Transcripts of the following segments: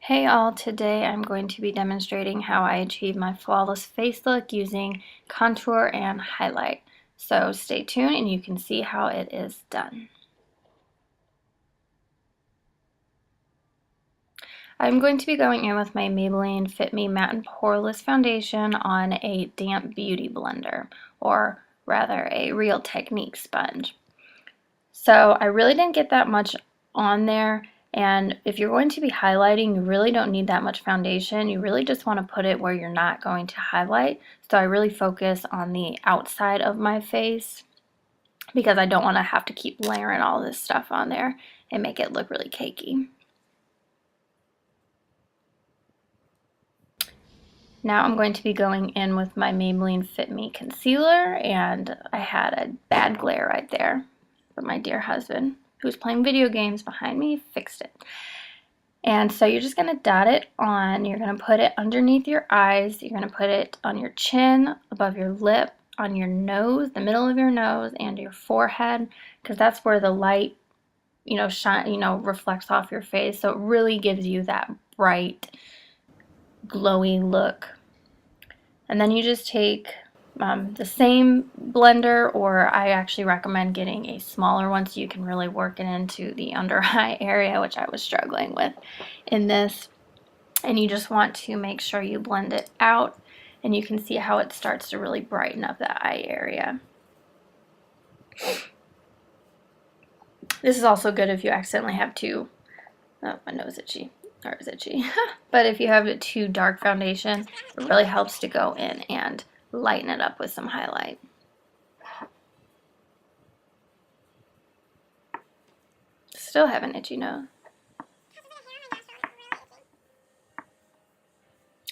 Hey all, today I'm going to be demonstrating how I achieve my flawless face look using contour and highlight. So stay tuned and you can see how it is done. I'm going to be going in with my Maybelline Fit Me Matte and Poreless Foundation on a damp beauty blender, or rather a Real Technique sponge. So I really didn't get that much on there. And if you're going to be highlighting, you really don't need that much foundation. You really just want to put it where you're not going to highlight. So I really focus on the outside of my face because I don't want to have to keep layering all this stuff on there and make it look really cakey. Now I'm going to be going in with my Maybelline Fit Me concealer, and I had a bad glare right there, but my dear husband, who's playing video games behind me, fixed it. And so you're just going to dot it on, you're going to put it underneath your eyes, you're going to put it on your chin, above your lip, on your nose, the middle of your nose, and your forehead, because that's where the light, reflects off your face. So it really gives you that bright, glowy look. And then you just take the same blender, or I actually recommend getting a smaller one so you can really work it into the under eye area, which I was struggling with in this. And you just want to make sure you blend it out, and you can see how it starts to really brighten up that eye area. This is also good if you accidentally have two, oh, my nose itchy, or is itchy, but if you have a too dark foundation, it really helps to go in and lighten it up with some highlight. Still have an itchy nose.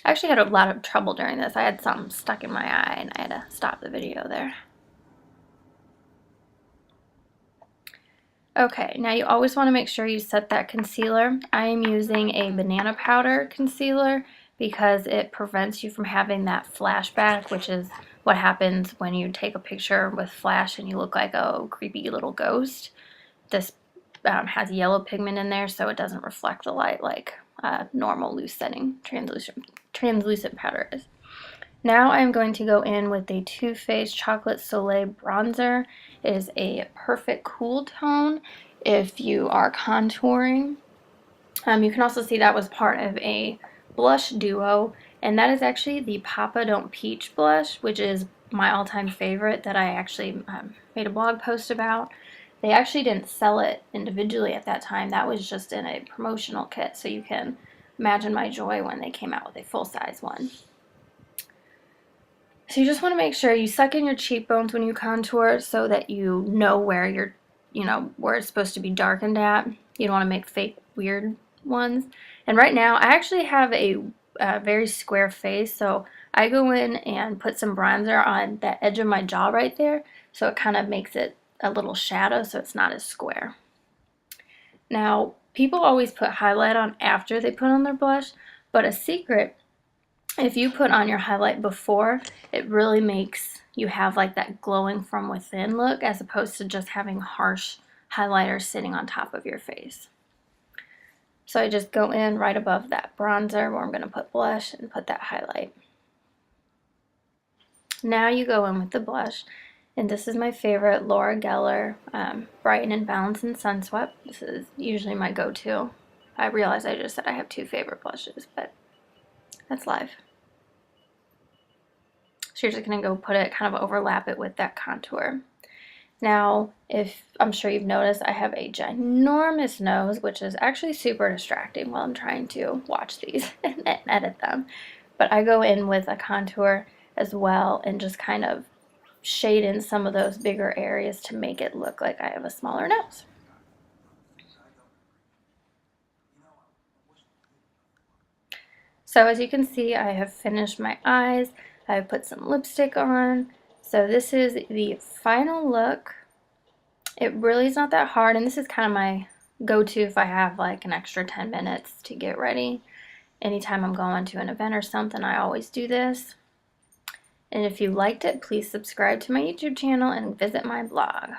I actually had a lot of trouble during this. I had something stuck in my eye and I had to stop the video there. Okay, now you always want to make sure you set that concealer. I am using a banana powder concealer because it prevents you from having that flashback, which is what happens when you take a picture with flash and you look like a creepy little ghost. This has yellow pigment in there, so it doesn't reflect the light like normal loose setting translucent powder is. Now I'm going to go in with a Too Faced Chocolate Soleil bronzer. It is a perfect cool tone if you are contouring. You can also see that was part of a blush duo, and that is actually the Papa Don't Peach blush, which is my all-time favorite that I actually made a blog post about. They actually didn't sell it individually at that time. That was just in a promotional kit, so you can imagine my joy when they came out with a full-size one. So you just want to make sure you suck in your cheekbones when you contour so that you know where you're, where it's supposed to be darkened at. You don't want to make fake weird ones. And right now, I actually have a very square face, so I go in and put some bronzer on the edge of my jaw right there, so it kind of makes it a little shadow so it's not as square. Now, people always put highlight on after they put on their blush, but a secret, if you put on your highlight before, it really makes you have like that glowing from within look as opposed to just having harsh highlighter sitting on top of your face. So I just go in right above that bronzer where I'm going to put blush and put that highlight. Now you go in with the blush, and this is my favorite Laura Geller Brighten and Balance in Sun Swept. This is usually my go-to. I realize I just said I have two favorite blushes, but that's live. So you're just going to go put it, kind of overlap it with that contour. Now, if I'm sure you've noticed, I have a ginormous nose, which is actually super distracting while I'm trying to watch these and edit them. But I go in with a contour as well and just kind of shade in some of those bigger areas to make it look like I have a smaller nose. So as you can see, I have finished my eyes. I put some lipstick on. So this is the final look. It really is not that hard, and this is kind of my go-to if I have like an extra 10 minutes to get ready. Anytime I'm going to an event or something, I always do this. And if you liked it, please subscribe to my YouTube channel and visit my blog.